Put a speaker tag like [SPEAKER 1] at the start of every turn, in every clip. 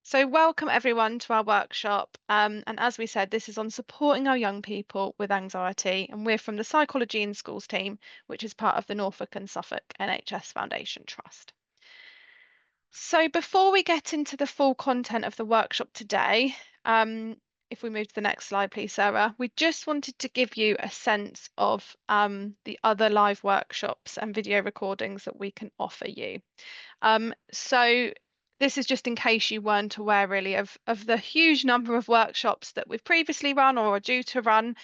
[SPEAKER 1] So, welcome everyone to our workshop. And as we said, this is on supporting our young people with anxiety. And we're from the Psychology in Schools team, which is part of the Norfolk and Suffolk NHS Foundation Trust. So, before we get into the full content of the workshop today, if we move to the next slide, please, Sarah, we just wanted to give you a sense of the other live workshops and video recordings that we can offer you. So this is just in case you weren't aware really of the huge number of workshops that we've previously run or are due to run,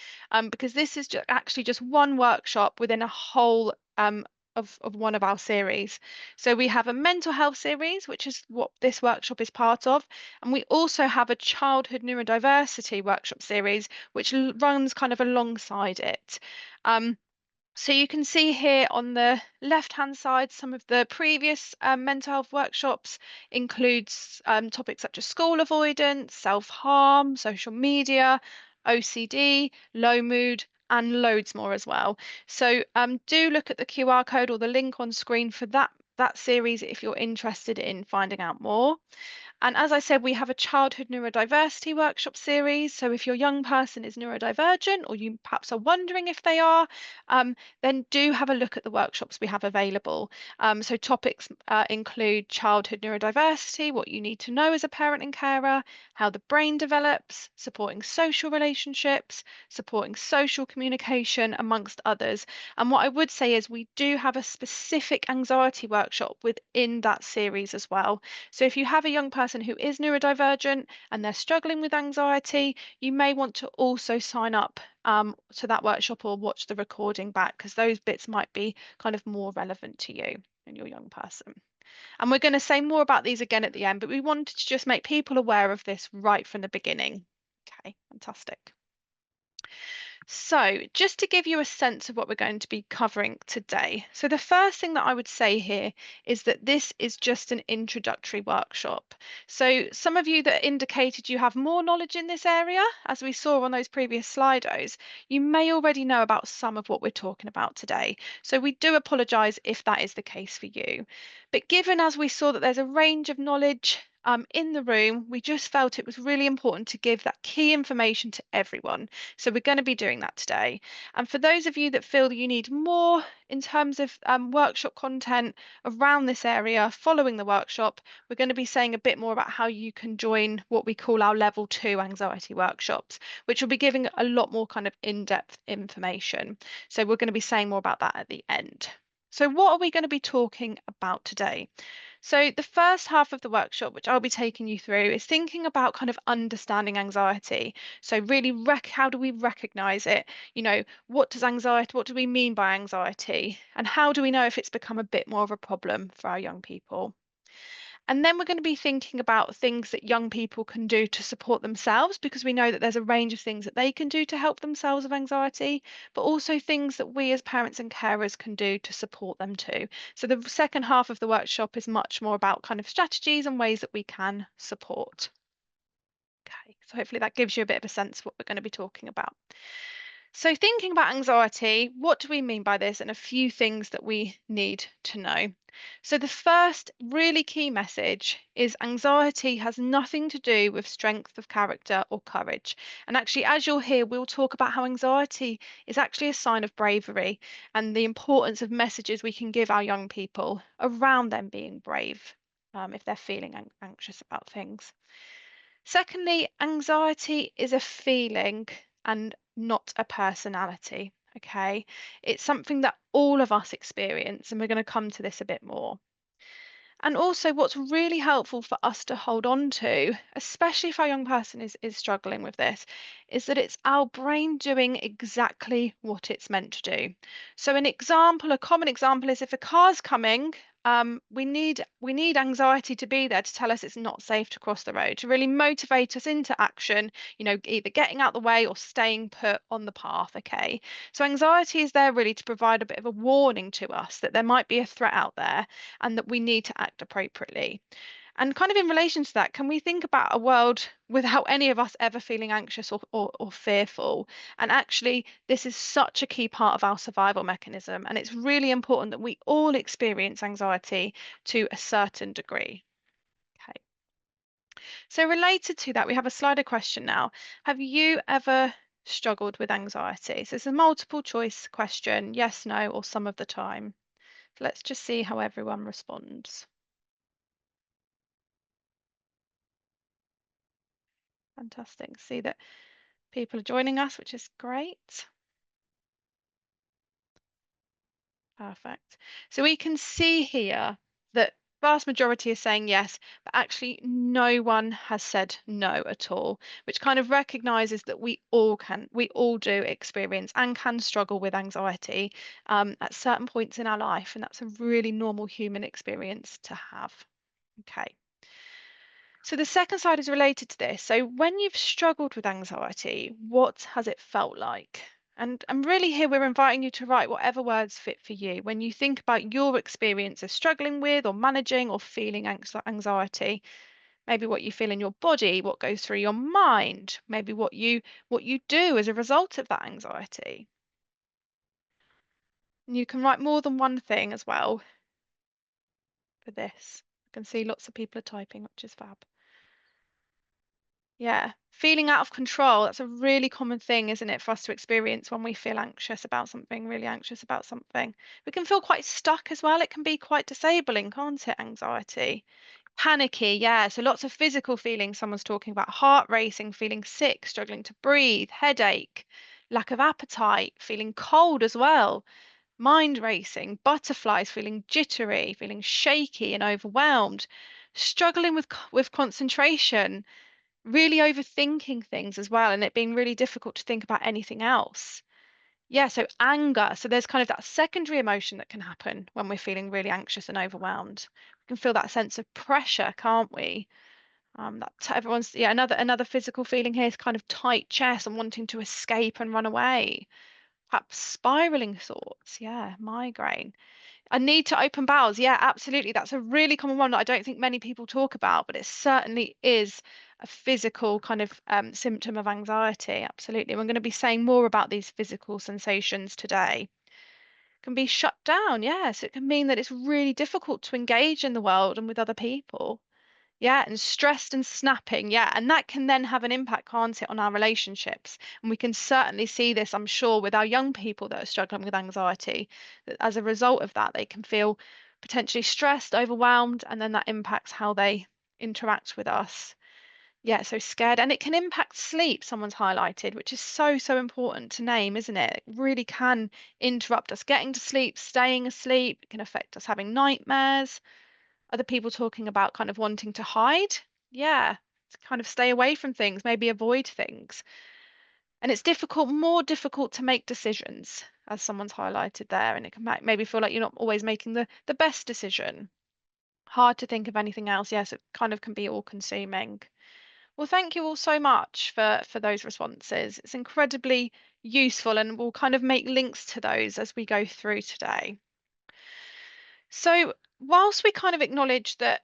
[SPEAKER 1] because this is actually just one workshop within a whole of one of our series. So we have a mental health series, which is what this workshop is part of, and we also have a childhood neurodiversity workshop series, which runs kind of alongside it. So you can see here on the left-hand side, some of the previous mental health workshops includes topics such as school avoidance, self-harm, social media, OCD, low mood, and loads more as well. So do look at the QR code or the link on screen for that series if you're interested in finding out more. And as I said, we have a childhood neurodiversity workshop series. So if your young person is neurodivergent or you perhaps are wondering if they are, then do have a look at the workshops we have available. So topics include childhood neurodiversity, what you need to know as a parent and carer, how the brain develops, supporting social relationships, supporting social communication, amongst others. And what I would say is we do have a specific anxiety workshop within that series as well. So if you have a young person who is neurodivergent and they're struggling with anxiety, you may want to also sign up to that workshop or watch the recording back because those bits might be kind of more relevant to you and your young person. And we're going to say more about these again at the end, but we wanted to just make people aware of this right from the beginning. Okay, fantastic. So, just to give you a sense of what we're going to be covering today. So, the first thing that I would say here is that this is just an introductory workshop. So, some of you that indicated you have more knowledge in this area, as we saw on those previous Slidos, you may already know about some of what we're talking about today. So, we do apologise if that is the case for you. But given as we saw that there's a range of knowledge in the room, we just felt it was really important to give that key information to everyone. So we're going to be doing that today. And for those of you that feel you need more in terms of workshop content around this area following the workshop, we're going to be saying a bit more about how you can join what we call our level 2 anxiety workshops, which will be giving a lot more kind of in-depth information. So we're going to be saying more about that at the end. So what are we going to be talking about today? So the first half of the workshop, which I'll be taking you through, is thinking about kind of understanding anxiety. So really, how do we recognize it? What do we mean by anxiety? And how do we know if it's become a bit more of a problem for our young people? And then we're going to be thinking about things that young people can do to support themselves, because we know that there's a range of things that they can do to help themselves with anxiety, but also things that we as parents and carers can do to support them too. So the second half of the workshop is much more about kind of strategies and ways that we can support. Okay, so hopefully that gives you a bit of a sense of what we're going to be talking about. So, thinking about anxiety, what do we mean by this? And a few things that we need to know. So, the first really key message is anxiety has nothing to do with strength of character or courage. And actually, as you'll hear, we'll talk about how anxiety is actually a sign of bravery and the importance of messages we can give our young people around them being brave if they're feeling anxious about things. Secondly, anxiety is a feeling and not a personality. Okay, it's something that all of us experience, and we're going to come to this a bit more. And also, what's really helpful for us to hold on to, especially if our young person is struggling with this, is that it's our brain doing exactly what it's meant to do. So, a common example is if a car's coming, we need anxiety to be there to tell us it's not safe to cross the road, to really motivate us into action, either getting out the way or staying put on the path. Okay. So anxiety is there really to provide a bit of a warning to us that there might be a threat out there and that we need to act appropriately. And kind of in relation to that, can we think about a world without any of us ever feeling anxious or fearful? And actually, this is such a key part of our survival mechanism. And it's really important that we all experience anxiety to a certain degree. Okay. So related to that, we have a slider question now. Have you ever struggled with anxiety? So it's a multiple choice question, yes, no, or some of the time. So let's just see how everyone responds. Fantastic. See that people are joining us, which is great. Perfect. So we can see here that vast majority is saying yes, but actually no one has said no at all, which kind of recognizes that we all do experience and can struggle with anxiety at certain points in our life, and that's a really normal human experience to have. Okay. So the second side is related to this. So when you've struggled with anxiety, what has it felt like? And really here we're inviting you to write whatever words fit for you. When you think about your experience of struggling with or managing or feeling anxiety, maybe what you feel in your body, what goes through your mind, maybe what you do as a result of that anxiety. And you can write more than one thing as well for this. I can see lots of people are typing, which is fab. Yeah, feeling out of control, that's a really common thing, isn't it, for us to experience when we feel anxious about something, really anxious about something. We can feel quite stuck as well. It can be quite disabling, can't it, anxiety? Panicky, yeah. So lots of physical feelings. Someone's talking about heart racing, feeling sick, struggling to breathe, headache, lack of appetite, feeling cold as well, mind racing, butterflies, feeling jittery, feeling shaky and overwhelmed, struggling with concentration, really overthinking things as well, and it being really difficult to think about anything else. Yeah, so anger. So there's kind of that secondary emotion that can happen when we're feeling really anxious and overwhelmed. We can feel that sense of pressure, can't we? Everyone's, yeah, another physical feeling here is kind of tight chest and wanting to escape and run away. Perhaps spiraling thoughts. Yeah, migraine. A need to open bowels. Yeah, absolutely. That's a really common one that I don't think many people talk about, but it certainly is a physical kind of symptom of anxiety. Absolutely. We're going to be saying more about these physical sensations today. Can be shut down. Yes, it can mean that it's really difficult to engage in the world and with other people. Yeah, and stressed and snapping. Yeah, and that can then have an impact, can't it, on our relationships? And we can certainly see this, I'm sure, with our young people that are struggling with anxiety, that as a result of that, they can feel potentially stressed, overwhelmed, and then that impacts how they interact with us. Yeah, so scared. And it can impact sleep, someone's highlighted, which is so, so important to name, isn't it? It really can interrupt us getting to sleep, staying asleep. It can affect us having nightmares, other people talking about kind of wanting to hide. Yeah, to kind of stay away from things, maybe avoid things. And it's difficult, more difficult to make decisions, as someone's highlighted there. And it can maybe feel like you're not always making the best decision. Hard to think of anything else. Yes, it kind of can be all consuming. Well, thank you all so much for those responses. It's incredibly useful, and we'll kind of make links to those as we go through today. So, whilst we kind of acknowledge that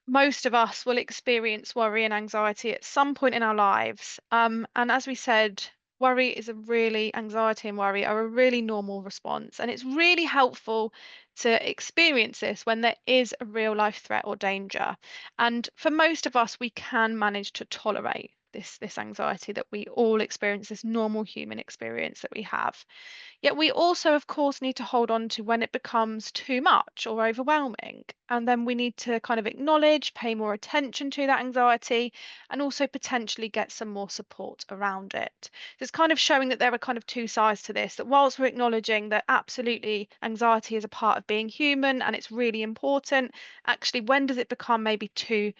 [SPEAKER 1] most of us will experience worry and anxiety at some point in our lives, and as we said, anxiety and worry are a really normal response, and it's really helpful to experience this when there is a real life threat or danger. And for most of us, we can manage to tolerate this anxiety that we all experience, this normal human experience that we have. Yet we also, of course, need to hold on to when it becomes too much or overwhelming. And then we need to kind of acknowledge, pay more attention to that anxiety, and also potentially get some more support around it. So it's kind of showing that there are kind of two sides to this, that whilst we're acknowledging that absolutely anxiety is a part of being human and it's really important, actually, when does it become maybe too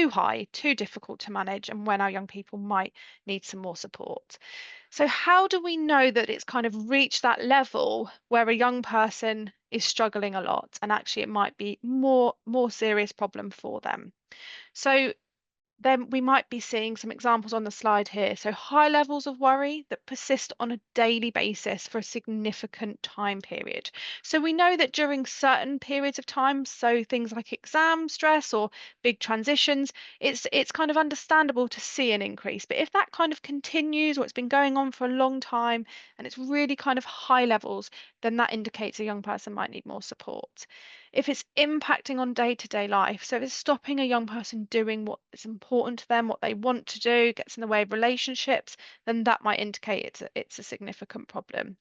[SPEAKER 1] high, too difficult to manage, and when our young people might need some more support? So how do we know that it's kind of reached that level where a young person is struggling a lot and actually it might be more serious problem for them? So then we might be seeing some examples on the slide here. So high levels of worry that persist on a daily basis for a significant time period. So we know that during certain periods of time, so things like exam stress or big transitions, it's kind of understandable to see an increase. But if that kind of continues or it's been going on for a long time and it's really kind of high levels, then that indicates a young person might need more support. if it's impacting on day-to-day life, so if it's stopping a young person doing what is important to them, what they want to do, gets in the way of relationships, then that might indicate it's a significant problem.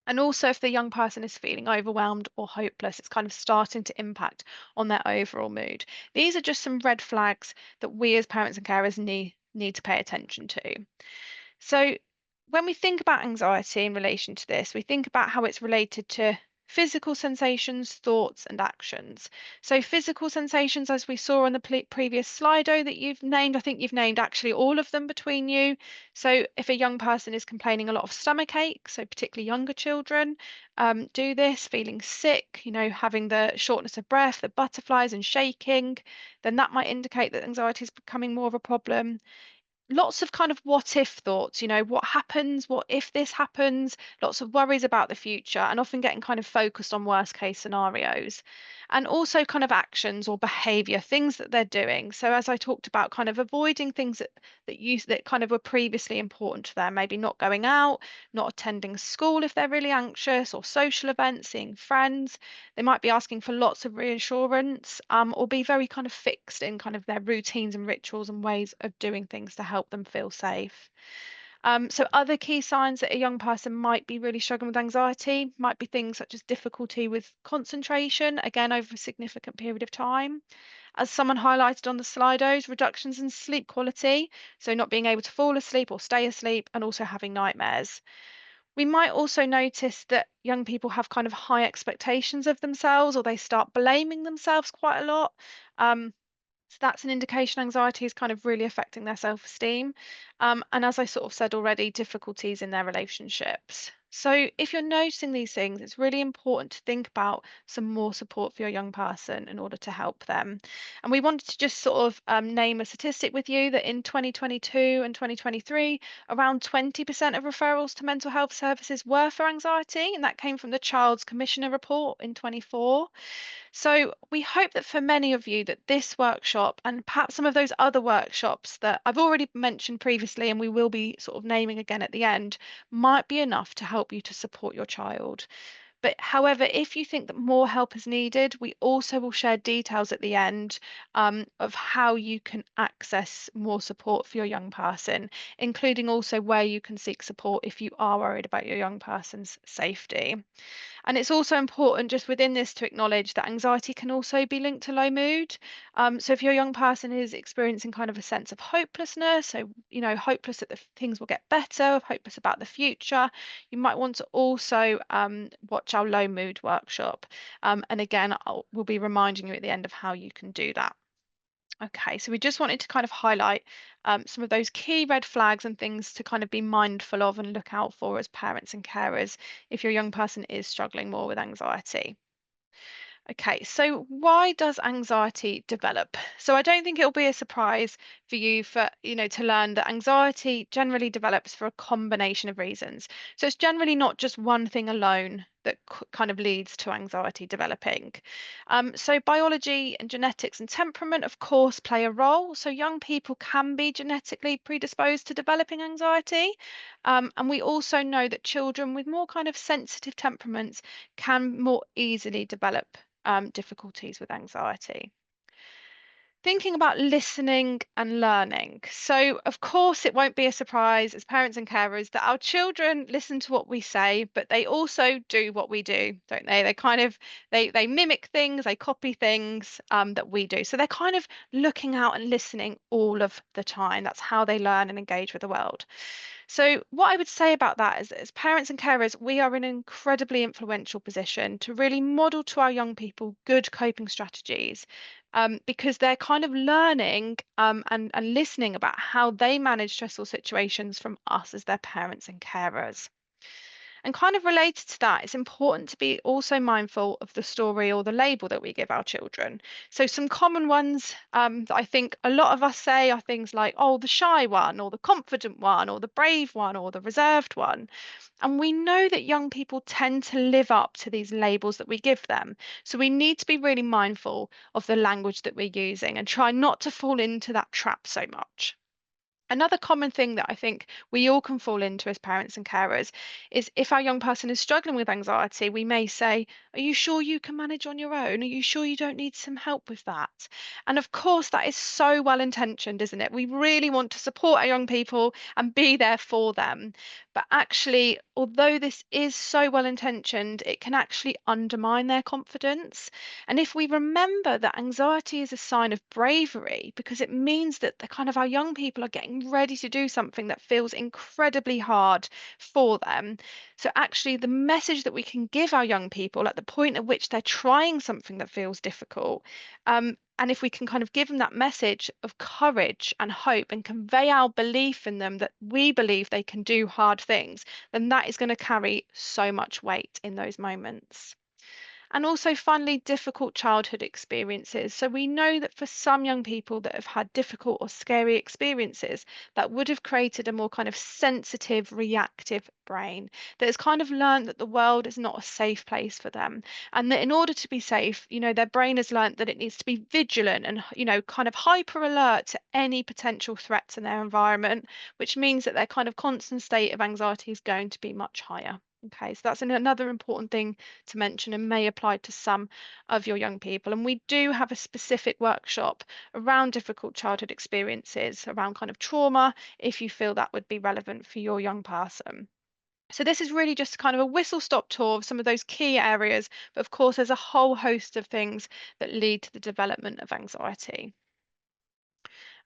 [SPEAKER 1] And also, if the young person is feeling overwhelmed or hopeless, it's kind of starting to impact on their overall mood. These are just some red flags that we as parents and carers need to pay attention to. So, when we think about anxiety in relation to this, we think about how it's related to physical sensations, thoughts, and actions. So, physical sensations, as we saw on the previous Slido that you've named, I think you've named actually all of them between you. So, if a young person is complaining a lot of stomach ache, so particularly younger children, do this, feeling sick, having the shortness of breath, the butterflies, and shaking, then that might indicate that anxiety is becoming more of a problem. Lots of kind of what if thoughts, what happens, what if this happens, lots of worries about the future, and often getting kind of focused on worst case scenarios. And also kind of actions or behavior, things that they're doing. So as I talked about, kind of avoiding things that kind of were previously important to them, maybe not going out, not attending school if they're really anxious, or social events, seeing friends. They might be asking for lots of reassurance, or be very kind of fixed in kind of their routines and rituals and ways of doing things to help them feel safe. So other key signs that a young person might be really struggling with anxiety might be things such as difficulty with concentration, again over a significant period of time. As someone highlighted on the Slidos, reductions in sleep quality, so not being able to fall asleep or stay asleep, and also having nightmares. We might also notice that young people have kind of high expectations of themselves, or they start blaming themselves quite a lot. Um, so that's an indication anxiety is kind of really affecting their self-esteem. And as I sort of said already, difficulties in their relationships. So if you're noticing these things, it's really important to think about some more support for your young person in order to help them. And we wanted to just sort of name a statistic with you that in 2022 and 2023, around 20% of referrals to mental health services were for anxiety, and that came from the Child's Commissioner report in 24. So we hope that for many of you that this workshop and perhaps some of those other workshops that I've already mentioned previously and we will be sort of naming again at the end might be enough to help you to support your child. But however, if you think that more help is needed, we also will share details at the end of how you can access more support for your young person, including also where you can seek support if you are worried about your young person's safety. And it's also important just within this to acknowledge that anxiety can also be linked to low mood. So if your young person is experiencing kind of a sense of hopelessness, so hopeless that the things will get better, hopeless about the future, you might want to also watch our low mood workshop. And again, we'll be reminding you at the end of how you can do that. Okay, so we just wanted to kind of highlight some of those key red flags and things to kind of be mindful of and look out for as parents and carers if your young person is struggling more with anxiety. Okay, so why does anxiety develop? So I don't think it'll be a surprise for you to learn that anxiety generally develops for a combination of reasons. So it's generally not just one thing alone that kind of leads to anxiety developing. So biology and genetics and temperament, of course, play a role. So young people can be genetically predisposed to developing anxiety. And we also know that children with more kind of sensitive temperaments can more easily develop difficulties with anxiety. Thinking about listening and learning. So, of course, it won't be a surprise as parents and carers that our children listen to what we say, but they also do what we do, don't they? They kind of they mimic things, they copy things that we do. So they're kind of looking out and listening all of the time. That's how they learn and engage with the world. So, what I would say about that is that as parents and carers, we are in an incredibly influential position to really model to our young people good coping strategies because they're kind of learning and listening about how they manage stressful situations from us as their parents and carers. And kind of related to that, it's important to be also mindful of the story or the label that we give our children. So, some common ones that I think a lot of us say are things like, oh, the shy one, or the confident one, or the brave one, or the reserved one. And we know that young people tend to live up to these labels that we give them. So, we need to be really mindful of the language that we're using and try not to fall into that trap so much. Another common thing that I think we all can fall into as parents and carers is if our young person is struggling with anxiety, we may say, "Are you sure you can manage on your own? Are you sure you don't need some help with that?" And of course, that is so well intentioned, isn't it? We really want to support our young people and be there for them. But actually, although this is so well intentioned, it can actually undermine their confidence. And if we remember that anxiety is a sign of bravery, because it means that the kind of our young people are getting ready to do something that feels incredibly hard for them. So actually the message that we can give our young people at the point at which they're trying something that feels difficult, and if we can kind of give them that message of courage and hope and convey our belief in them that we believe they can do hard things, then that is going to carry so much weight in those moments. And also, finally, difficult childhood experiences. So, we know that for some young people that have had difficult or scary experiences, that would have created a more kind of sensitive, reactive brain that has kind of learned that the world is not a safe place for them. And that in order to be safe, their brain has learned that it needs to be vigilant and, kind of hyper alert to any potential threats in their environment, which means that their kind of constant state of anxiety is going to be much higher. Okay, so that's another important thing to mention and may apply to some of your young people. And we do have a specific workshop around difficult childhood experiences, around kind of trauma, if you feel that would be relevant for your young person. So this is really just kind of a whistle stop tour of some of those key areas, but of course there's a whole host of things that lead to the development of anxiety.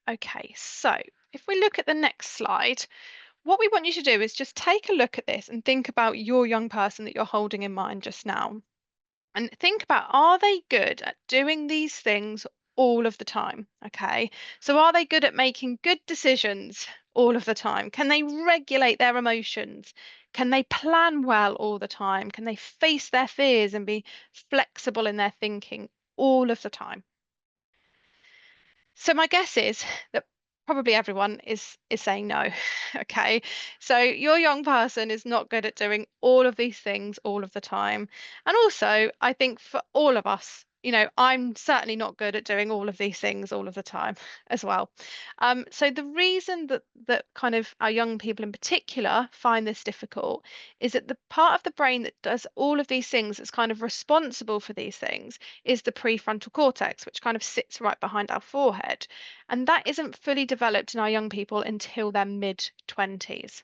[SPEAKER 1] Okay, so if we look at the next slide, what we want you to do is just take a look at this and think about your young person that you're holding in mind just now. And think about, are they good at doing these things all of the time? Okay. So are they good at making good decisions all of the time? Can they regulate their emotions? Can they plan well all the time? Can they face their fears and be flexible in their thinking all of the time? So my guess is that probably everyone is saying no. Okay. So your young person is not good at doing all of these things all of the time. And also, I think for all of us, I'm certainly not good at doing all of these things all of the time as well. So the reason that kind of our young people in particular find this difficult is that the part of the brain that does all of these things that's kind of responsible for these things is the prefrontal cortex, which kind of sits right behind our forehead. And that isn't fully developed in our young people until their mid 20s.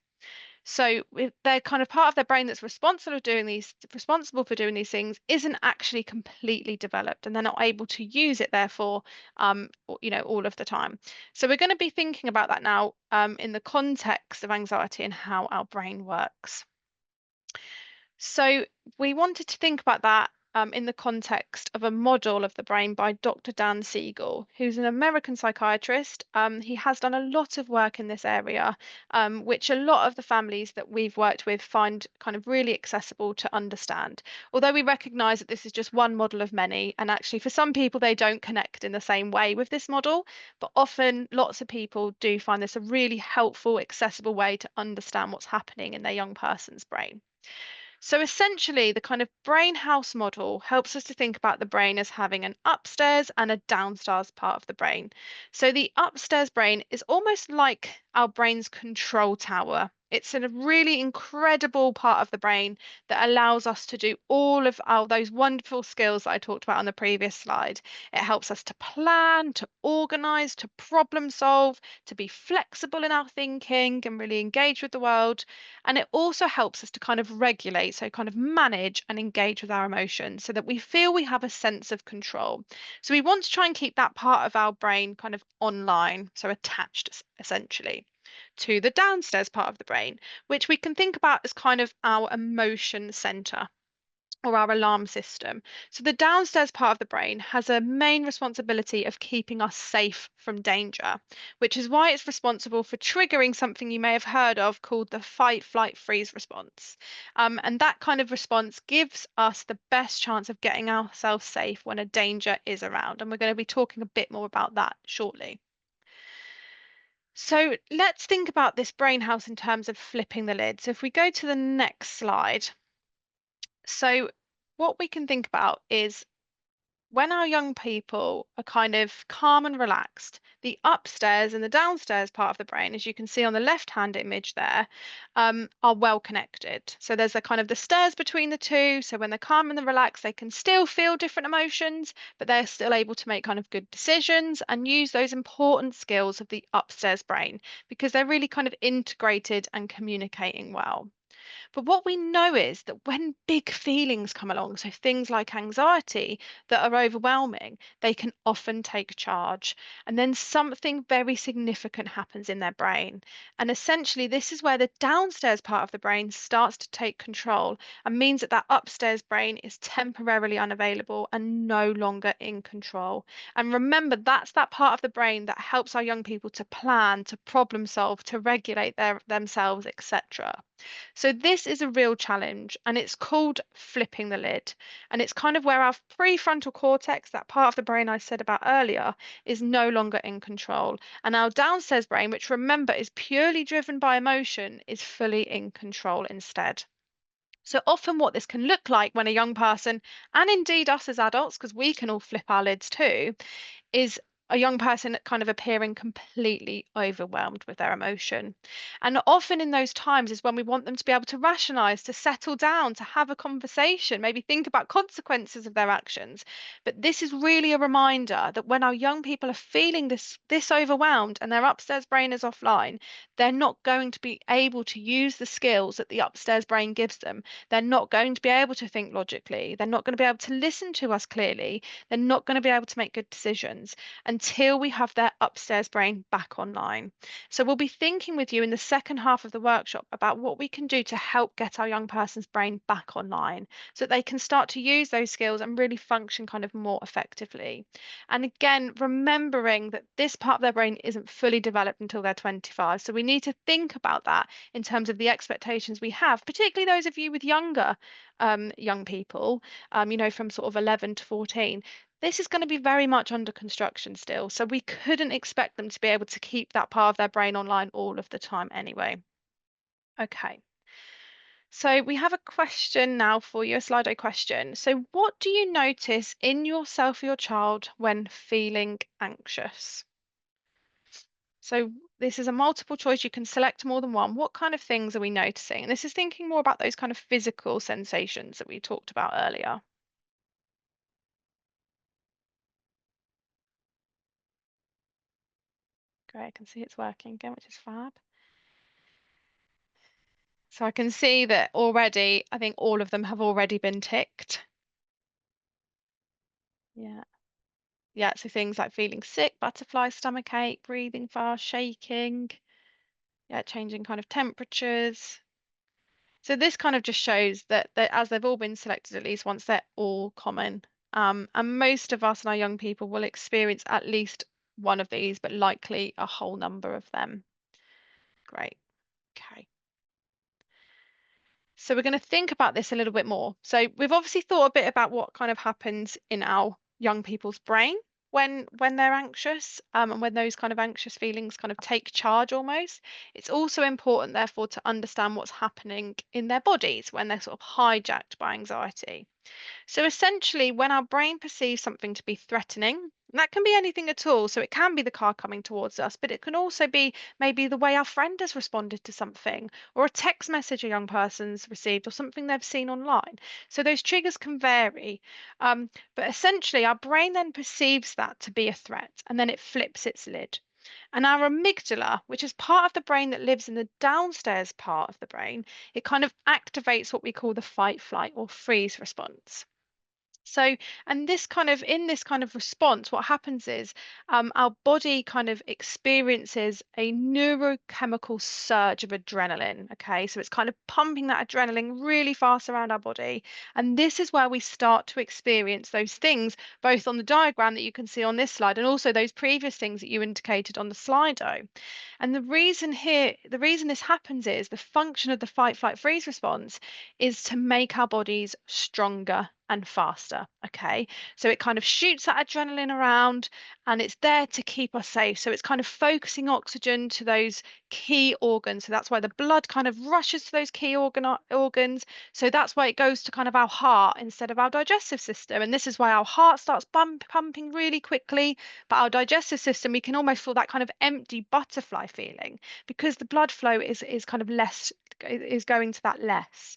[SPEAKER 1] So they're kind of part of their brain that's responsible for doing these things isn't actually completely developed, and they're not able to use it, therefore, all of the time. So we're going to be thinking about that now, in the context of anxiety and how our brain works. So we wanted to think about that in the context of a model of the brain by Dr. Dan Siegel, who's an American psychiatrist. He has done a lot of work in this area, which a lot of the families that we've worked with find kind of really accessible to understand. Although we recognize that this is just one model of many, and actually for some people they don't connect in the same way with this model, but often lots of people do find this a really helpful, accessible way to understand what's happening in their young person's brain. So essentially, the kind of brain house model helps us to think about the brain as having an upstairs and a downstairs part of the brain. So the upstairs brain is almost like our brain's control tower. It's a really incredible part of the brain that allows us to do all of those wonderful skills that I talked about on the previous slide. It helps us to plan, to organize, to problem solve, to be flexible in our thinking and really engage with the world. And it also helps us to kind of regulate, so kind of manage and engage with our emotions so that we feel we have a sense of control. So we want to try and keep that part of our brain kind of online, so attached essentially to the downstairs part of the brain, which we can think about as kind of our emotion center or our alarm system. So the downstairs part of the brain has a main responsibility of keeping us safe from danger, which is why it's responsible for triggering something you may have heard of called the fight, flight, freeze response. And that kind of response gives us the best chance of getting ourselves safe when a danger is around. And we're going to be talking a bit more about that shortly. So let's think about this brain house in terms of flipping the lid. So if we go to the next slide, so what we can think about is When our young people are kind of calm and relaxed, the upstairs and the downstairs part of the brain, as you can see on the left-hand image there, are well connected. So there's a kind of the stairs between the two. So when they're calm and they're relaxed, they can still feel different emotions, but they're still able to make kind of good decisions and use those important skills of the upstairs brain because they're really kind of integrated and communicating well. But what we know is that when big feelings come along, so things like anxiety that are overwhelming, they can often take charge. And then something very significant happens in their brain. And essentially, this is where the downstairs part of the brain starts to take control and means that that upstairs brain is temporarily unavailable and no longer in control. And remember, that's that part of the brain that helps our young people to plan, to problem solve, to regulate themselves, etc. So this is a real challenge and it's called flipping the lid. And it's kind of where our prefrontal cortex, that part of the brain I said about earlier, is no longer in control. And our downstairs brain, which remember is purely driven by emotion, is fully in control instead. So often what this can look like when a young person, and indeed us as adults, because we can all flip our lids too, is a young person kind of appearing completely overwhelmed with their emotion. And often in those times is when we want them to be able to rationalize, to settle down, to have a conversation, maybe think about consequences of their actions. But this is really a reminder that when our young people are feeling this overwhelmed and their upstairs brain is offline, they're not going to be able to use the skills that the upstairs brain gives them. They're not going to be able to think logically. They're not going to be able to listen to us clearly. They're not going to be able to make good decisions until we have their upstairs brain back online. So we'll be thinking with you in the second half of the workshop about what we can do to help get our young person's brain back online so that they can start to use those skills and really function kind of more effectively. And again, remembering that this part of their brain isn't fully developed until they're 25. So we need to think about that in terms of the expectations we have, particularly those of you with younger young people, from sort of 11 to 14. This is going to be very much under construction still, so we couldn't expect them to be able to keep that part of their brain online all of the time anyway. Okay, so we have a question now for you, a Slido question. So, what do you notice in yourself or your child when feeling anxious? So, this is a multiple choice. You can select more than one. What kind of things are we noticing? And this is thinking more about those kind of physical sensations that we talked about earlier. Great, I can see it's working again, which is fab. So I can see that already, I think all of them have already been ticked. Yeah. Yeah, so things like feeling sick, butterfly stomach ache, breathing fast, shaking, yeah, changing kind of temperatures. So this kind of just shows that as they've all been selected at least once, they're all common. And most of us and our young people will experience at least one of these, but likely a whole number of them. Great. Okay. So we're going to think about this a little bit more. So we've obviously thought a bit about what kind of happens in our young people's brain when they're anxious, and when those kind of anxious feelings kind of take charge almost. It's also important, therefore, to understand what's happening in their bodies when they're sort of hijacked by anxiety. So essentially, when our brain perceives something to be threatening, and that can be anything at all. So it can be the car coming towards us, but it can also be maybe the way our friend has responded to something, or a text message a young person's received, or something they've seen online. So those triggers can vary. But essentially, our brain then perceives that to be a threat, and then it flips its lid. And our amygdala, which is part of the brain that lives in the downstairs part of the brain, it kind of activates what we call the fight, flight, or freeze response. So, and this kind of in this kind of response, what happens is our body kind of experiences a neurochemical surge of adrenaline. Okay, so it's kind of pumping that adrenaline really fast around our body. And this is where we start to experience those things, both on the diagram that you can see on this slide and also those previous things that you indicated on the Slido. And the reason this happens is the function of the fight, flight, freeze response is to make our bodies stronger and faster. Okay, so it kind of shoots that adrenaline around and it's there to keep us safe. So it's kind of focusing oxygen to those key organs. So that's why the blood kind of rushes to those key organs. So that's why it goes to kind of our heart instead of our digestive system. And this is why our heart starts pumping really quickly, but our digestive system, we can almost feel that kind of empty butterfly feeling because the blood flow is kind of less, is going to that less.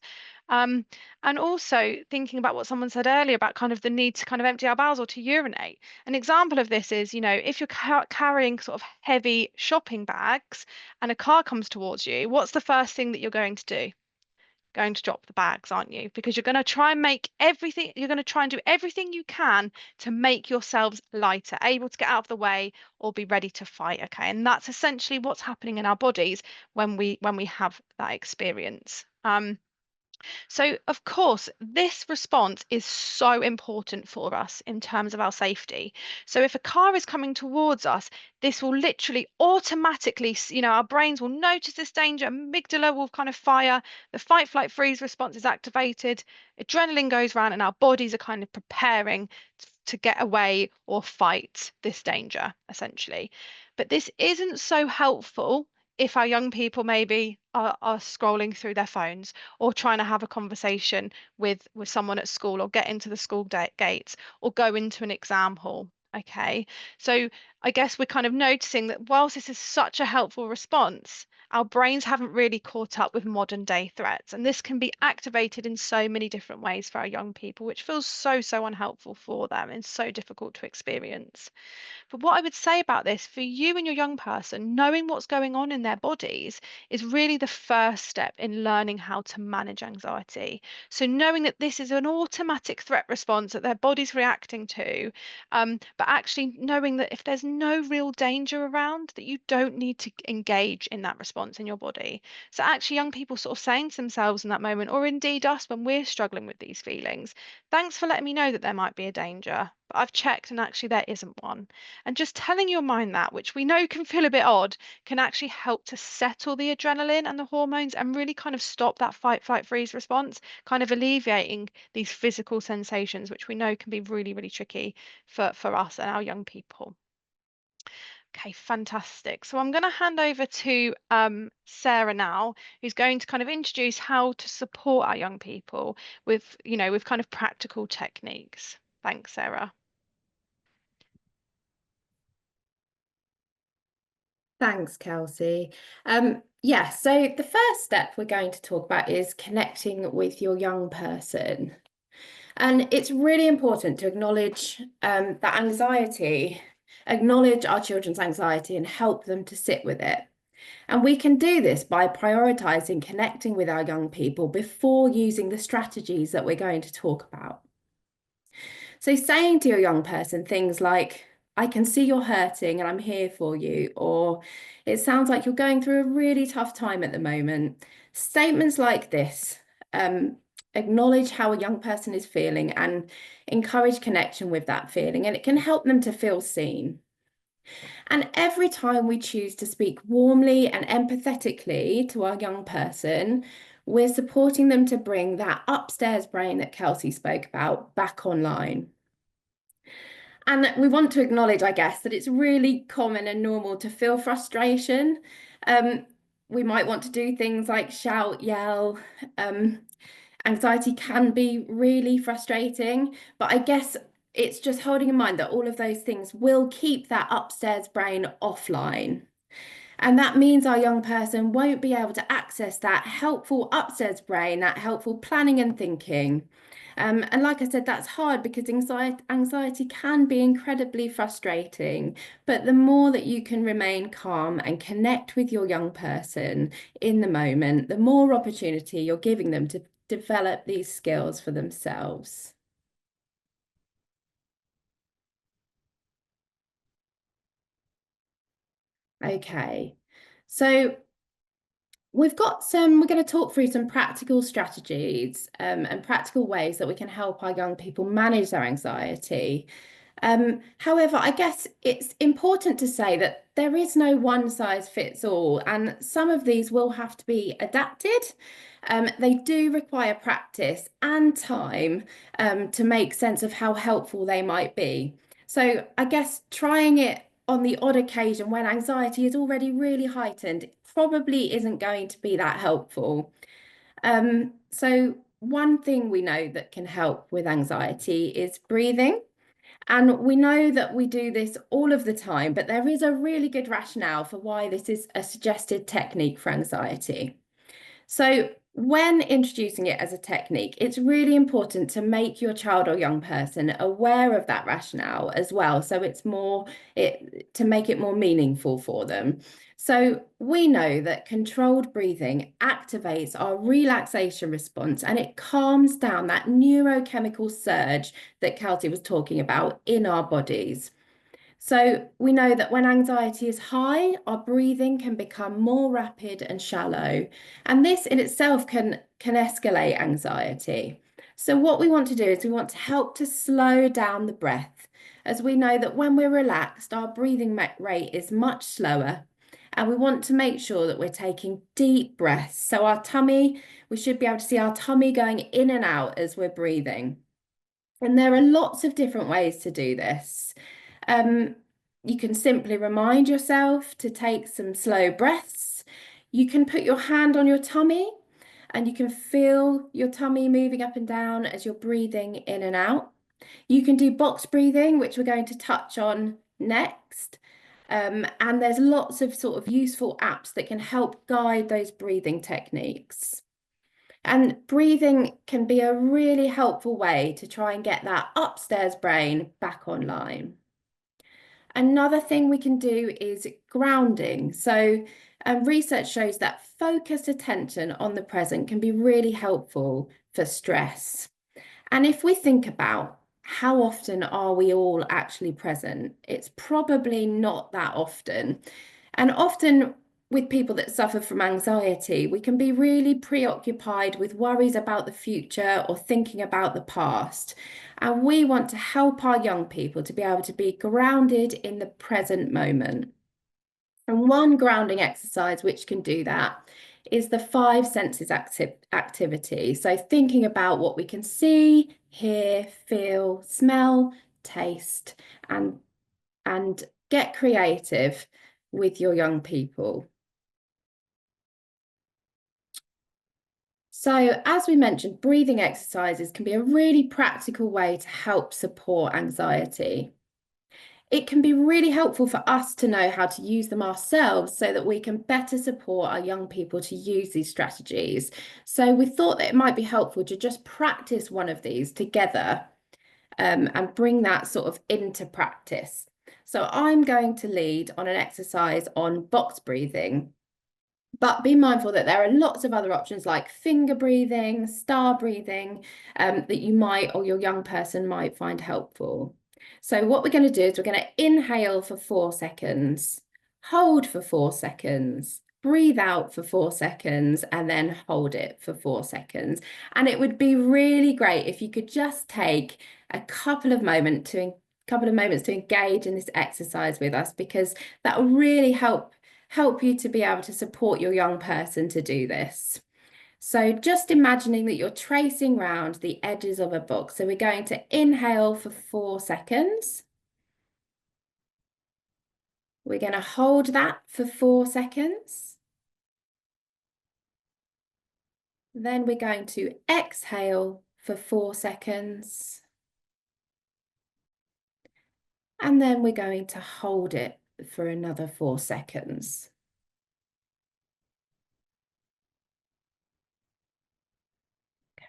[SPEAKER 1] Um, and also thinking about what someone said earlier about kind of the need to kind of empty our bowels or to urinate. An example of this is, if you're carrying sort of heavy shopping bags and a car comes towards you, what's the first thing that you're going to do? Going to drop the bags, aren't you? Because you're going to try and make everything, you're going to try and do everything you can to make yourselves lighter, able to get out of the way or be ready to fight. Okay. And that's essentially what's happening in our bodies when we have that experience. So, of course, this response is so important for us in terms of our safety. So, if a car is coming towards us, this will literally automatically, our brains will notice this danger, amygdala will kind of fire, the fight, flight, freeze response is activated, adrenaline goes around, and our bodies are kind of preparing to get away or fight this danger, essentially. But this isn't so helpful if our young people maybe are scrolling through their phones or trying to have a conversation with someone at school or get into the school gates or go into an exam hall. Okay, so I guess we're kind of noticing that whilst this is such a helpful response, our brains haven't really caught up with modern day threats, and this can be activated in so many different ways for our young people, which feels so unhelpful for them and so difficult to experience. But what I would say about this for you and your young person, knowing what's going on in their bodies is really the first step in learning how to manage anxiety. So, knowing that this is an automatic threat response that their body's reacting to, but actually knowing that if there's no real danger around, that you don't need to engage in that response in your body. So, actually, young people sort of saying to themselves in that moment, or indeed us when we're struggling with these feelings, thanks for letting me know that there might be a danger, but I've checked and actually there isn't one. And just telling your mind that, which we know can feel a bit odd, can actually help to settle the adrenaline and the hormones and really kind of stop that fight, flight, freeze response, kind of alleviating these physical sensations, which we know can be really tricky for us and our young people. Okay, fantastic. So I'm going to hand over to Sarah now, who's going to kind of introduce how to support our young people with kind of practical techniques. Thanks, Sarah.
[SPEAKER 2] Thanks, Kelsey. Yeah, so the first step we're going to talk about is connecting with your young person. And it's really important to acknowledge that anxiety, acknowledge our children's anxiety and help them to sit with it. And we can do this by prioritizing connecting with our young people before using the strategies that we're going to talk about. So saying to your young person things like, I can see you're hurting and I'm here for you, or it sounds like you're going through a really tough time at the moment. Statements like this acknowledge how a young person is feeling and encourage connection with that feeling, and it can help them to feel seen. And every time we choose to speak warmly and empathetically to our young person, we're supporting them to bring that upstairs brain that Kelsey spoke about back online. And we want to acknowledge, I guess, that it's really common and normal to feel frustration. We might want to do things like shout, yell. Anxiety can be really frustrating, but I guess it's just holding in mind that all of those things will keep that upstairs brain offline. And that means our young person won't be able to access that helpful upstairs brain, that helpful planning and thinking. And like I said, that's hard because anxiety can be incredibly frustrating. But the more that you can remain calm and connect with your young person in the moment, the more opportunity you're giving them to develop these skills for themselves. Okay, so we're going to talk through some practical strategies and practical ways that we can help our young people manage their anxiety. However, I guess it's important to say that there is no one size fits all, and some of these will have to be adapted. They do require practice and time to make sense of how helpful they might be. So I guess trying it on the odd occasion when anxiety is already really heightened probably isn't going to be that helpful. So one thing we know that can help with anxiety is breathing. And we know that we do this all of the time, but there is a really good rationale for why this is a suggested technique for anxiety. So, when introducing it as a technique, it's really important to make your child or young person aware of that rationale as well. So it's more to make it more meaningful for them. So we know that controlled breathing activates our relaxation response and it calms down that neurochemical surge that Kelsey was talking about in our bodies. So we know that when anxiety is high, our breathing can become more rapid and shallow. And this in itself can escalate anxiety. So what we want to do is we want to help to slow down the breath, as we know that when we're relaxed, our breathing rate is much slower. And we want to make sure that we're taking deep breaths. So our tummy, we should be able to see our tummy going in and out as we're breathing. And there are lots of different ways to do this. Um, you can simply remind yourself to take some slow breaths. You can put your hand on your tummy and you can feel your tummy moving up and down as you're breathing in and out. You can do box breathing, which we're going to touch on next. And there's lots of sort of useful apps that can help guide those breathing techniques. And breathing can be a really helpful way to try and get that upstairs brain back online. Another thing we can do is grounding. So, research shows that focused attention on the present can be really helpful for stress. And if we think about how often are we all actually present, it's probably not that often. And often with people that suffer from anxiety, we can be really preoccupied with worries about the future or thinking about the past. And we want to help our young people to be able to be grounded in the present moment. And one grounding exercise which can do that is the five senses activity. So thinking about what we can see, hear, feel, smell, taste, and get creative with your young people. So, as we mentioned, breathing exercises can be a really practical way to help support anxiety. It can be really helpful for us to know how to use them ourselves so that we can better support our young people to use these strategies. So, we thought that it might be helpful to just practice one of these together and bring that sort of into practice. So, I'm going to lead on an exercise on box breathing. But be mindful that there are lots of other options like finger breathing, star breathing, that you might or your young person might find helpful. So what we're going to do is we're going to inhale for 4 seconds, hold for 4 seconds, breathe out for 4 seconds, and then hold it for 4 seconds. And it would be really great if you could just take a couple of moments to engage in this exercise with us, because that will really help you to be able to support your young person to do this. So just imagining that you're tracing round the edges of a box. So we're going to inhale for 4 seconds. We're going to hold that for 4 seconds. Then we're going to exhale for 4 seconds. And then we're going to hold it for another 4 seconds.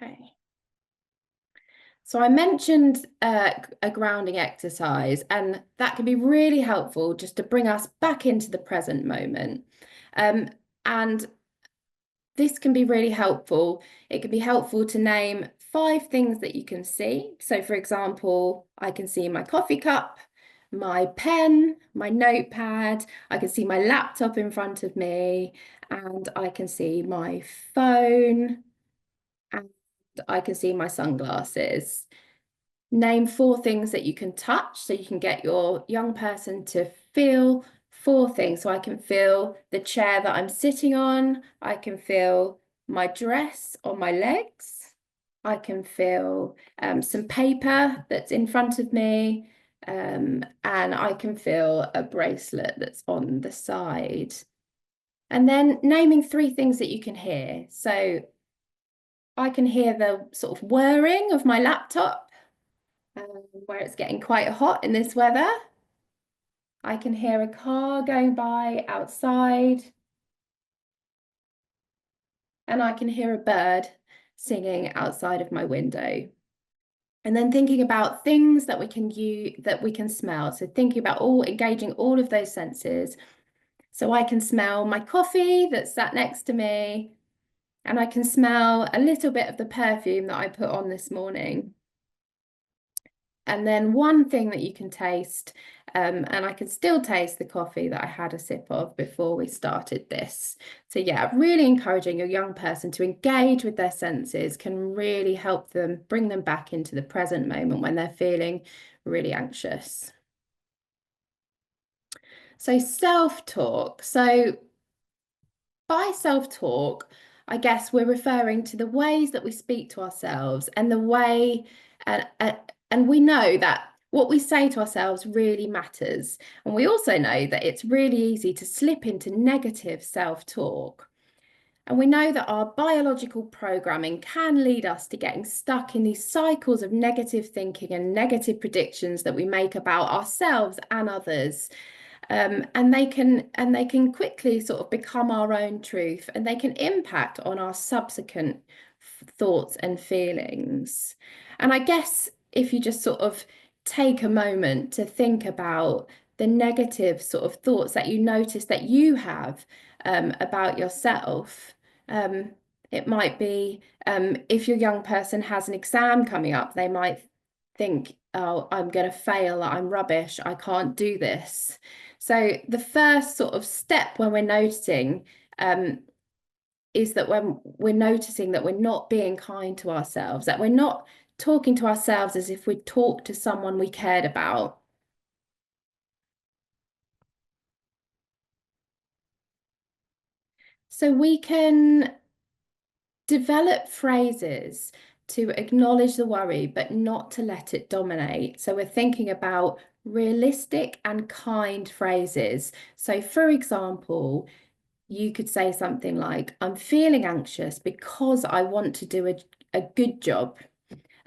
[SPEAKER 2] Okay. So I mentioned a grounding exercise, and that can be really helpful just to bring us back into the present moment. And this can be really helpful. It can be helpful to name 5 things that you can see. So for example, I can see my coffee cup, my pen, my notepad, I can see my laptop in front of me, and I can see my phone, and I can see my sunglasses. Name 4 things that you can touch so you can get your young person to feel 4 things. So I can feel the chair that I'm sitting on. I can feel my dress on my legs. I can feel some paper that's in front of me. And I can feel a bracelet that's on the side. And then naming 3 things that you can hear. So I can hear the sort of whirring of my laptop where it's getting quite hot in this weather. I can hear a car going by outside, and I can hear a bird singing outside of my window. And then thinking about things that we can use, that we can smell. So thinking about engaging all of those senses. So I can smell my coffee that's sat next to me, and I can smell a little bit of the perfume that I put on this morning. And then one thing that you can taste, and I can still taste the coffee that I had a sip of before we started this. So yeah, really encouraging your young person to engage with their senses can really help them bring them back into the present moment when they're feeling really anxious. So self-talk. So by self-talk, I guess we're referring to the ways that we speak to ourselves and the way, and we know that what we say to ourselves really matters. And we also know that it's really easy to slip into negative self-talk. And we know that our biological programming can lead us to getting stuck in these cycles of negative thinking and negative predictions that we make about ourselves and others. And they can quickly sort of become our own truth, and they can impact on our subsequent thoughts and feelings. And I guess if you just sort of take a moment to think about the negative sort of thoughts that you notice that you have about yourself, um, it might be if your young person has an exam coming up, they might think, oh, I'm going to fail, I'm rubbish, I can't do this. So the first sort of step when we're noticing is that when we're noticing that we're not being kind to ourselves, that we're not talking to ourselves as if we'd talk to someone we cared about. So we can develop phrases to acknowledge the worry, but not to let it dominate. So we're thinking about realistic and kind phrases. So, for example, you could say something like, I'm feeling anxious because I want to do a good job.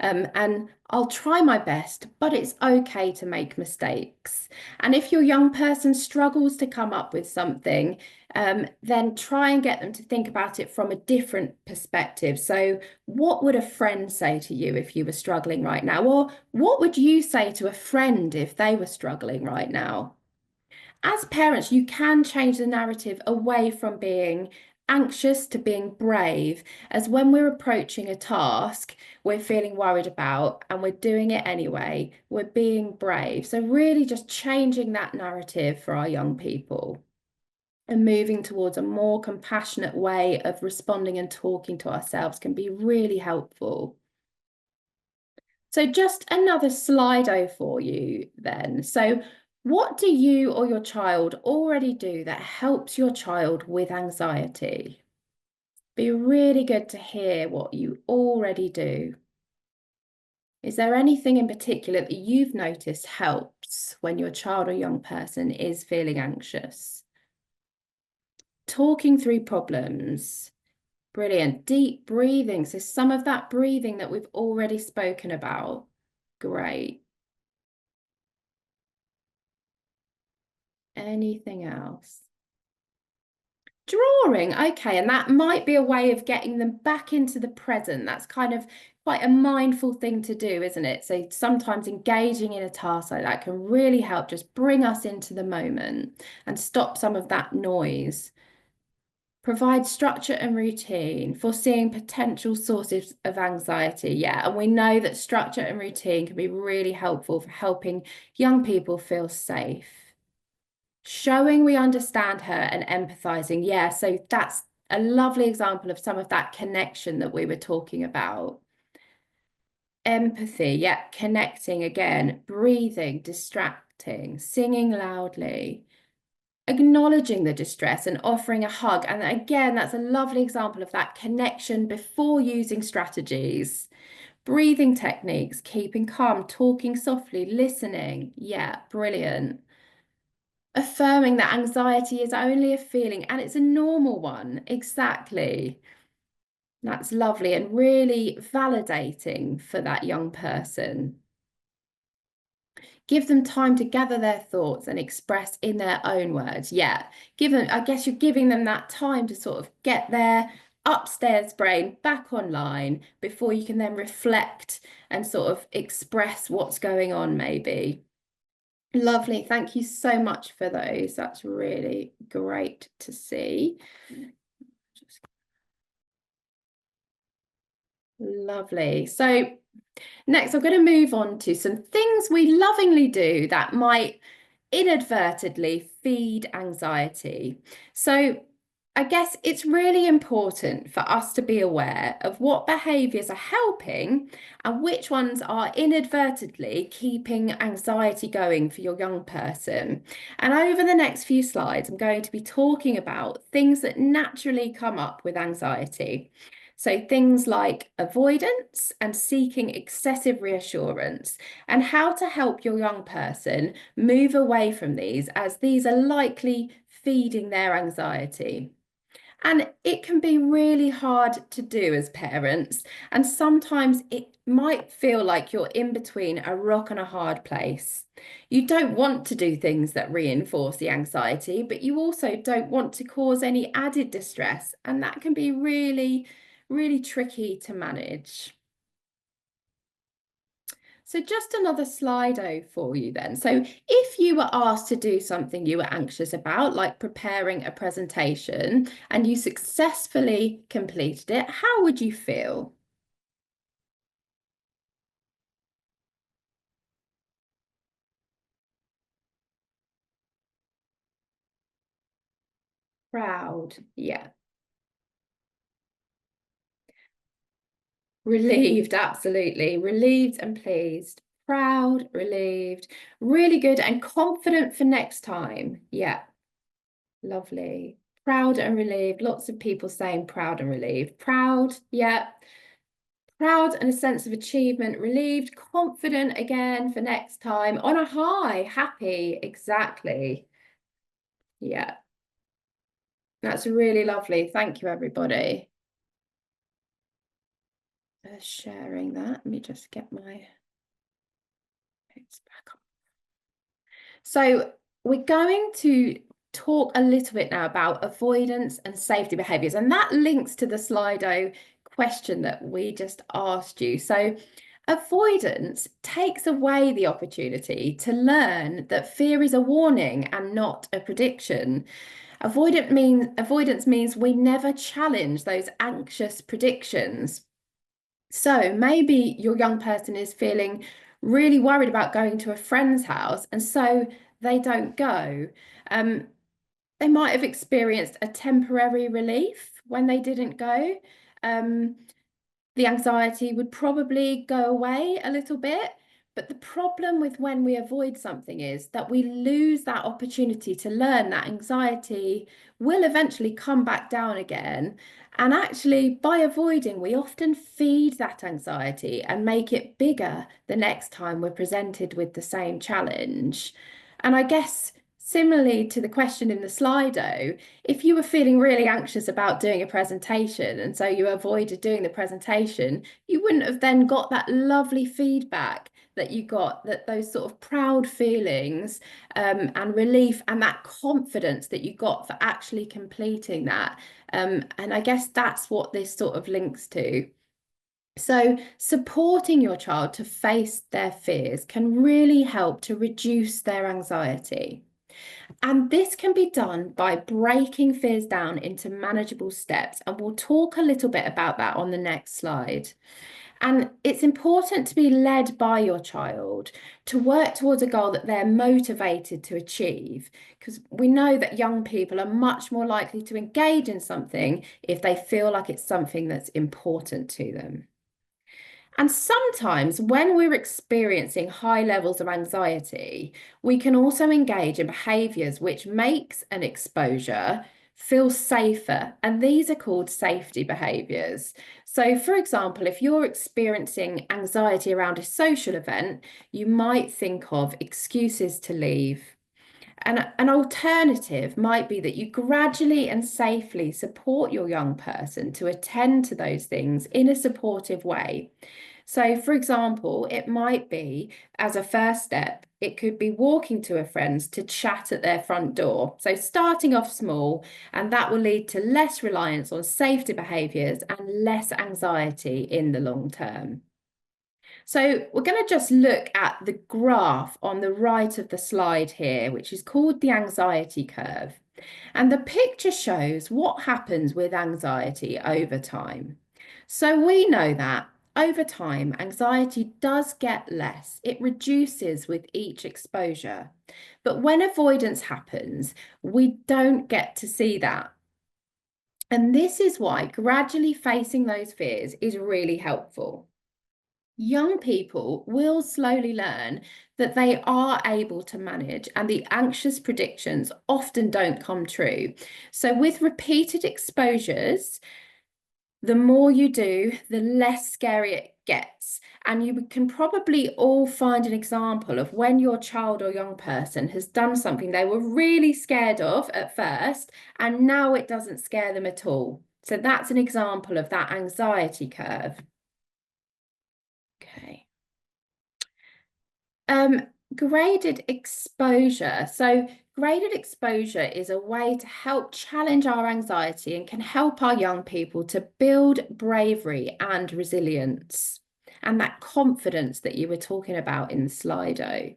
[SPEAKER 2] And I'll try my best, but it's okay to make mistakes. And if your young person struggles to come up with something, then try and get them to think about it from a different perspective. So, what would a friend say to you if you were struggling right now? Or what would you say to a friend if they were struggling right now? As parents, you can change the narrative away from being anxious to being brave, as when we're approaching a task we're feeling worried about and we're doing it anyway, we're being brave. So, really just changing that narrative for our young people and moving towards a more compassionate way of responding and talking to ourselves can be really helpful. So just another Slido for you then. So what do you or your child already do that helps your child with anxiety? Be really good to hear what you already do. Is there anything in particular that you've noticed helps when your child or young person is feeling anxious? Talking through problems. Brilliant. Deep breathing. So some of that breathing that we've already spoken about. Great. Anything else? Drawing, okay, and that might be a way of getting them back into the present. That's kind of quite a mindful thing to do, isn't it? So sometimes engaging in a task like that can really help just bring us into the moment and stop some of that noise. Provide structure and routine, foreseeing potential sources of anxiety. Yeah, and we know that structure and routine can be really helpful for helping young people feel safe. Showing we understand her and empathizing. Yeah, so that's a lovely example of some of that connection that we were talking about. Empathy, yeah, connecting again, breathing, distracting, singing loudly, acknowledging the distress and offering a hug. And again, that's a lovely example of that connection before using strategies. Breathing techniques, keeping calm, talking softly, listening. Yeah, brilliant. Affirming that anxiety is only a feeling and it's a normal one. Exactly. That's lovely and really validating for that young person. Give them time to gather their thoughts and express in their own words. Yeah, give them, I guess you're giving them that time to sort of get their upstairs brain back online before you can then reflect and sort of express what's going on, maybe. Lovely. Thank you so much for those. That's really great to see. Lovely. So next, I'm going to move on to some things we lovingly do that might inadvertently feed anxiety. So I guess it's really important for us to be aware of what behaviours are helping and which ones are inadvertently keeping anxiety going for your young person. And over the next few slides, I'm going to be talking about things that naturally come up with anxiety. So things like avoidance and seeking excessive reassurance, and how to help your young person move away from these, as these are likely feeding their anxiety. And it can be really hard to do as parents, and sometimes it might feel like you're in between a rock and a hard place. You don't want to do things that reinforce the anxiety, but you also don't want to cause any added distress, and that can be really, really tricky to manage. So just another Slido for you then. So if you were asked to do something you were anxious about, like preparing a presentation, and you successfully completed it, how would you feel? Proud, yeah. Relieved, absolutely. Relieved and pleased. Proud, relieved, really good and confident for next time. Yeah, lovely. Proud and relieved. Lots of people saying proud and relieved. Proud, yeah. Proud and a sense of achievement, relieved, confident again for next time, on a high, happy, exactly. Yeah, that's really lovely. Thank you, everybody, for sharing that. Let me just get my notes back up. So we're going to talk a little bit now about avoidance and safety behaviours, and that links to the Slido question that we just asked you. So avoidance takes away the opportunity to learn that fear is a warning and not a prediction. Avoidance means we never challenge those anxious predictions. So maybe your young person is feeling really worried about going to a friend's house, and so they don't go. Um, they might have experienced a temporary relief when they didn't go. Um, the anxiety would probably go away a little bit. But the problem with when we avoid something is that we lose that opportunity to learn that anxiety will eventually come back down again. And actually, by avoiding, we often feed that anxiety and make it bigger the next time we're presented with the same challenge. And I guess similarly to the question in the Slido, if you were feeling really anxious about doing a presentation and so you avoided doing the presentation, you wouldn't have then got that lovely feedback that you got, that those sort of proud feelings and relief and that confidence that you got for actually completing that. And I guess that's what this sort of links to. So supporting your child to face their fears can really help to reduce their anxiety. And this can be done by breaking fears down into manageable steps. And we'll talk a little bit about that on the next slide. And it's important to be led by your child to work towards a goal that they're motivated to achieve, because we know that young people are much more likely to engage in something if they feel like it's something that's important to them. And sometimes when we're experiencing high levels of anxiety, we can also engage in behaviours which makes an exposure feel safer. And these are called safety behaviours. So, for example, if you're experiencing anxiety around a social event, you might think of excuses to leave. And an alternative might be that you gradually and safely support your young person to attend to those things in a supportive way. So, for example, it might be as a first step, it could be walking to a friend's to chat at their front door. So, starting off small, and that will lead to less reliance on safety behaviours and less anxiety in the long term. So we're going to just look at the graph on the right of the slide here, which is called the anxiety curve. And the picture shows what happens with anxiety over time. So we know that over time, anxiety does get less. It reduces with each exposure. But when avoidance happens, we don't get to see that. And this is why gradually facing those fears is really helpful. Young people will slowly learn that they are able to manage, and the anxious predictions often don't come true. So, with repeated exposures, the more you do, the less scary it gets. And you can probably all find an example of when your child or young person has done something they were really scared of at first, and now it doesn't scare them at all. So, that's an example of that anxiety curve. Okay. Graded exposure. So graded exposure is a way to help challenge our anxiety and can help our young people to build bravery and resilience and that confidence that you were talking about in the Slido.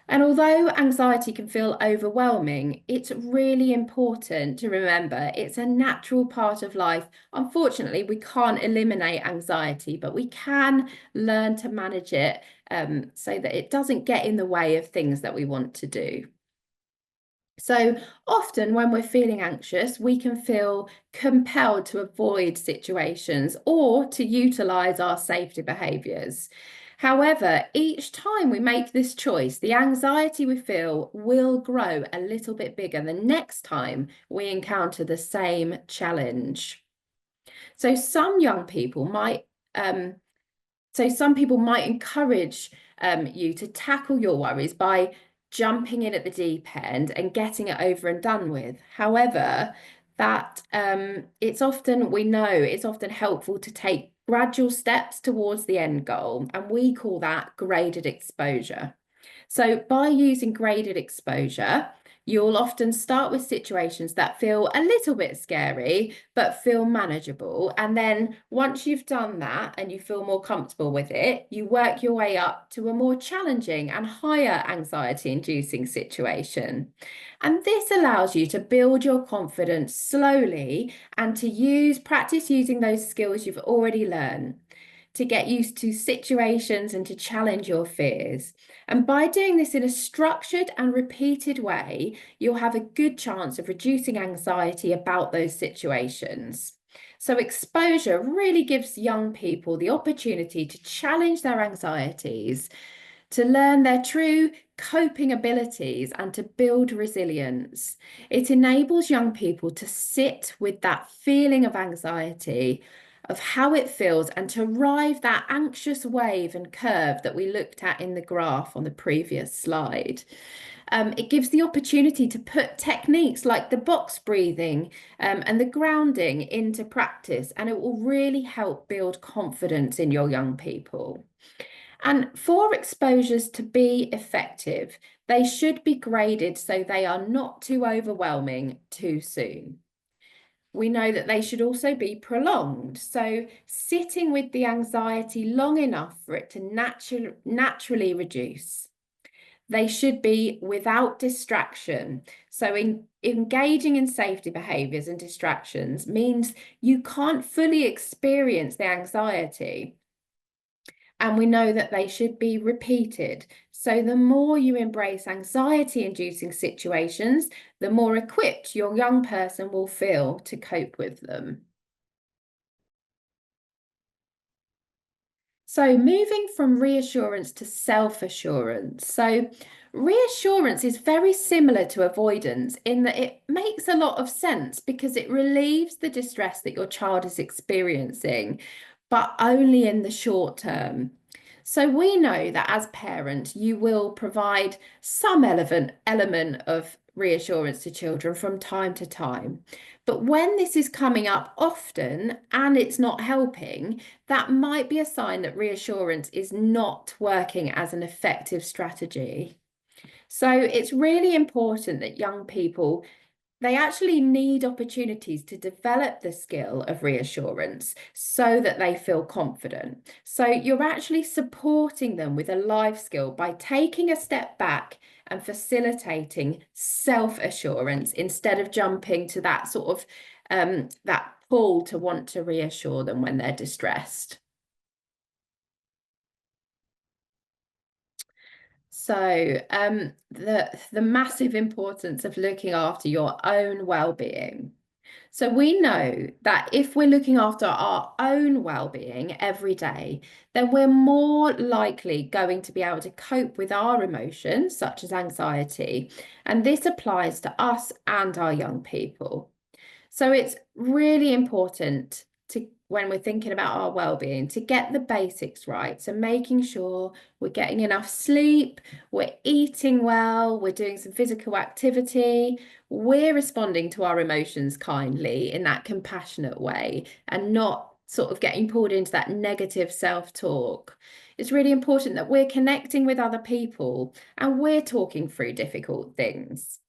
[SPEAKER 2] And although anxiety can feel overwhelming, it's really important to remember it's a natural part of life. Unfortunately, we can't eliminate anxiety, but we can learn to manage it so that it doesn't get in the way of things that we want to do. So often when we're feeling anxious, we can feel compelled to avoid situations or to utilize our safety behaviors. However, each time we make this choice, the anxiety we feel will grow a little bit bigger the next time we encounter the same challenge. So some young people might encourage you to tackle your worries by jumping in at the deep end and getting it over and done with. However, that we know it's often helpful to take gradual steps towards the end goal, and we call that graded exposure. So by using graded exposure, you'll often start with situations that feel a little bit scary, but feel manageable. And then once you've done that and you feel more comfortable with it, you work your way up to a more challenging and higher anxiety-inducing situation. And this allows you to build your confidence slowly and to practice using those skills you've already learned to get used to situations and to challenge your fears. And by doing this in a structured and repeated way, you'll have a good chance of reducing anxiety about those situations. So exposure really gives young people the opportunity to challenge their anxieties, to learn their true coping abilities and to build resilience. It enables young people to sit with that feeling of anxiety, of how it feels, and to ride that anxious wave and curve that we looked at in the graph on the previous slide. It gives the opportunity to put techniques like the box breathing and the grounding into practice, and it will really help build confidence in your young people. And for exposures to be effective, they should be graded so they are not too overwhelming too soon. We know that they should also be prolonged. So sitting with the anxiety long enough for it to naturally reduce. They should be without distraction. So engaging in safety behaviours and distractions means you can't fully experience the anxiety. And we know that they should be repeated. So the more you embrace anxiety-inducing situations, the more equipped your young person will feel to cope with them. So, moving from reassurance to self-assurance. So, reassurance is very similar to avoidance in that it makes a lot of sense because it relieves the distress that your child is experiencing, but only in the short term. So, we know that as parents, you will provide some element of reassurance to children from time to time. But when this is coming up often and it's not helping, that might be a sign that reassurance is not working as an effective strategy. So it's really important that young people, they actually need opportunities to develop the skill of reassurance so that they feel confident. So you're actually supporting them with a life skill by taking a step back and facilitating self-assurance instead of jumping to that sort of that pull to want to reassure them when they're distressed. So, the massive importance of looking after your own well-being. So we know that if we're looking after our own well-being every day, then we're more likely going to be able to cope with our emotions, such as anxiety. And this applies to us and our young people. So it's really important to, when we're thinking about our well-being, to get the basics right. So making sure we're getting enough sleep, we're eating well, we're doing some physical activity, we're responding to our emotions kindly in that compassionate way and not sort of getting pulled into that negative self-talk. It's really important that we're connecting with other people and we're talking through difficult things.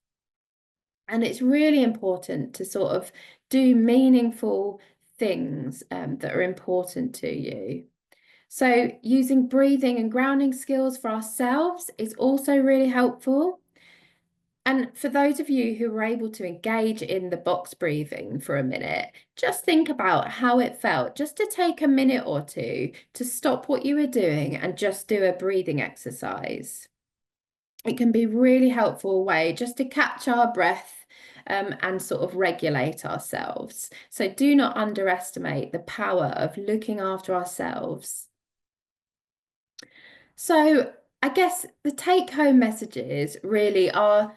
[SPEAKER 2] And it's really important to sort of do meaningful things that are important to you. So using breathing and grounding skills for ourselves is also really helpful. And for those of you who were able to engage in the box breathing for a minute, just think about how it felt, just to take a minute or two to stop what you were doing and just do a breathing exercise. It can be really helpful way just to catch our breath and sort of regulate ourselves. So do not underestimate the power of looking after ourselves. So I guess the take-home messages really are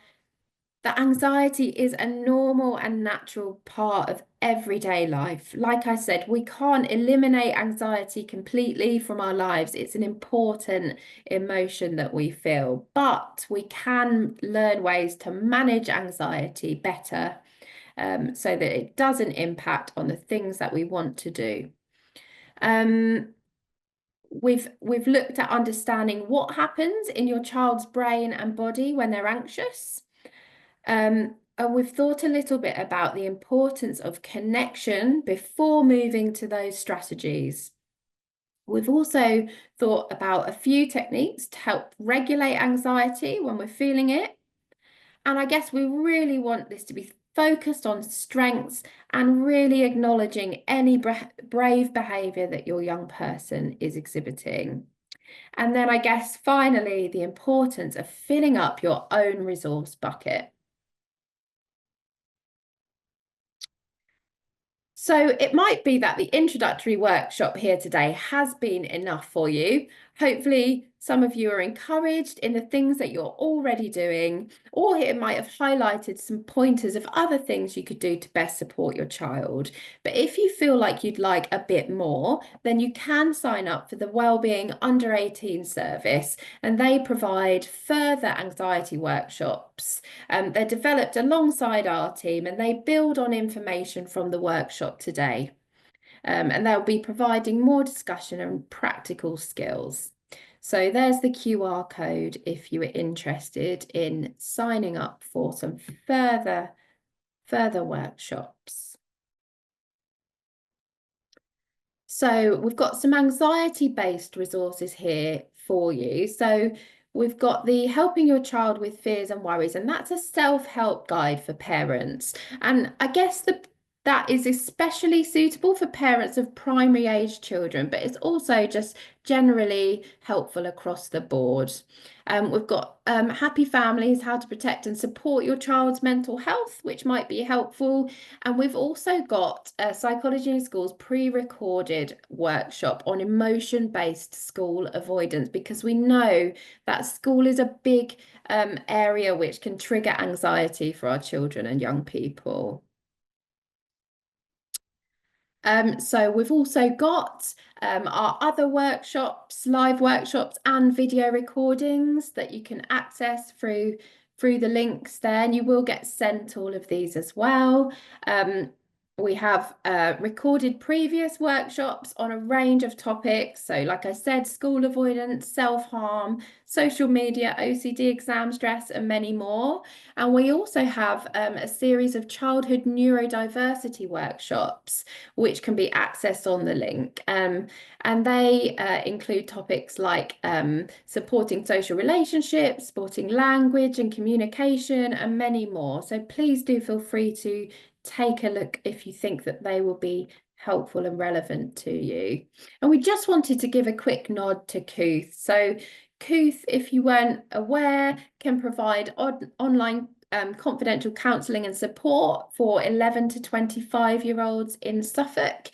[SPEAKER 2] that anxiety is a normal and natural part of everyday life. Like I said, we can't eliminate anxiety completely from our lives. It's an important emotion that we feel, but we can learn ways to manage anxiety better so that it doesn't impact on the things that we want to do. We've looked at understanding what happens in your child's brain and body when they're anxious. And we've thought a little bit about the importance of connection before moving to those strategies. We've also thought about a few techniques to help regulate anxiety when we're feeling it. And I guess we really want this to be focused on strengths and really acknowledging any brave behaviour that your young person is exhibiting. And then I guess finally, the importance of filling up your own resource bucket. So it might be that the introductory workshop here today has been enough for you. Hopefully, some of you are encouraged in the things that you're already doing, or it might have highlighted some pointers of other things you could do to best support your child. But if you feel like you'd like a bit more, then you can sign up for the Wellbeing Under 18 service, and they provide further anxiety workshops. They're developed alongside our team and they build on information from the workshop today. And they'll be providing more discussion and practical skills. So there's the QR code if you were interested in signing up for some further workshops. So we've got some anxiety-based resources here for you. So we've got the Helping Your Child with Fears and Worries, and that's a self-help guide for parents. And I guess that is especially suitable for parents of primary age children, but it's also just generally helpful across the board. We've got Happy Families, how to protect and support your child's mental health, which might be helpful. And we've also got a Psychology in Schools pre-recorded workshop on emotion-based school avoidance, because we know that school is a big area which can trigger anxiety for our children and young people. So we've also got our other workshops, live workshops and video recordings that you can access through the links there, and you will get sent all of these as well. We have recorded previous workshops on a range of topics. So like I said, school avoidance, self-harm, social media, OCD, exam stress, and many more. And we also have a series of childhood neurodiversity workshops, which can be accessed on the link. And they include topics like supporting social relationships, supporting language and communication, and many more. So please do feel free to take a look if you think that they will be helpful and relevant to you. And we just wanted to give a quick nod to Kooth. So Kooth, if you weren't aware, can provide online confidential counselling and support for 11 to 25-year-olds in Suffolk.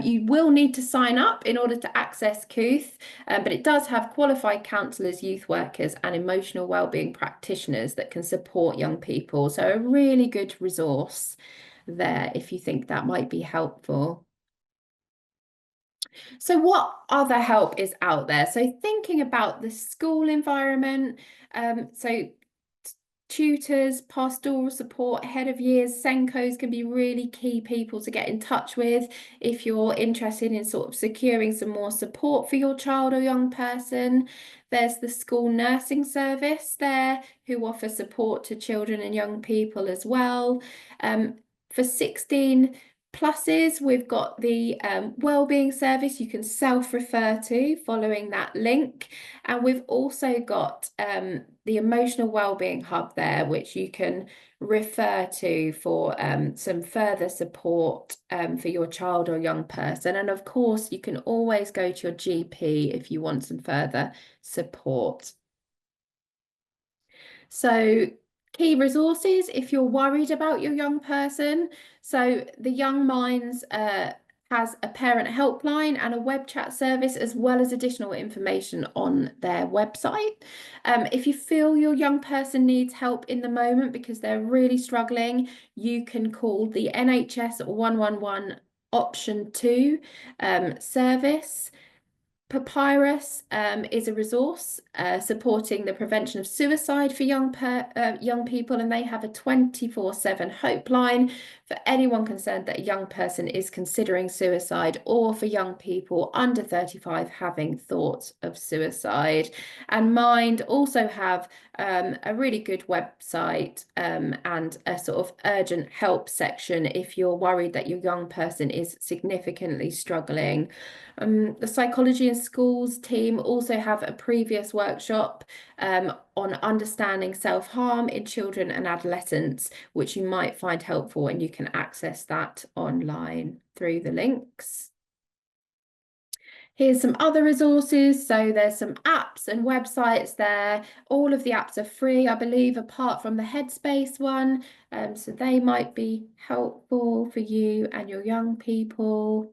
[SPEAKER 2] You will need to sign up in order to access Kooth, but it does have qualified counsellors, youth workers and emotional wellbeing practitioners that can support young people. So a really good resource there if you think that might be helpful. So what other help is out there? So thinking about the school environment, so tutors, pastoral support, head of years, Senkos can be really key people to get in touch with if you're interested in sort of securing some more support for your child or young person. There's the school nursing service there who offer support to children and young people as well. For 16 pluses, we've got the wellbeing service you can self-refer to following that link. And we've also got the emotional wellbeing hub there, which you can refer to for some further support for your child or young person. And of course, you can always go to your GP if you want some further support. So key resources if you're worried about your young person. So the Young Minds has a parent helpline and a web chat service, as well as additional information on their website. If you feel your young person needs help in the moment because they're really struggling, you can call the NHS 111 option 2 service. Papyrus is a resource supporting the prevention of suicide for young people, and they have a 24/7 hope line for anyone concerned that a young person is considering suicide, or for young people under 35 having thoughts of suicide. And Mind also have a really good website and a sort of urgent help section if you're worried that your young person is significantly struggling. The Psychology in Schools team also have a previous workshop on understanding self-harm in children and adolescents, which you might find helpful, and you can access that online through the links. Here's some other resources. So there's some apps and websites there. All of the apps are free, I believe, apart from the Headspace one. So they might be helpful for you and your young people.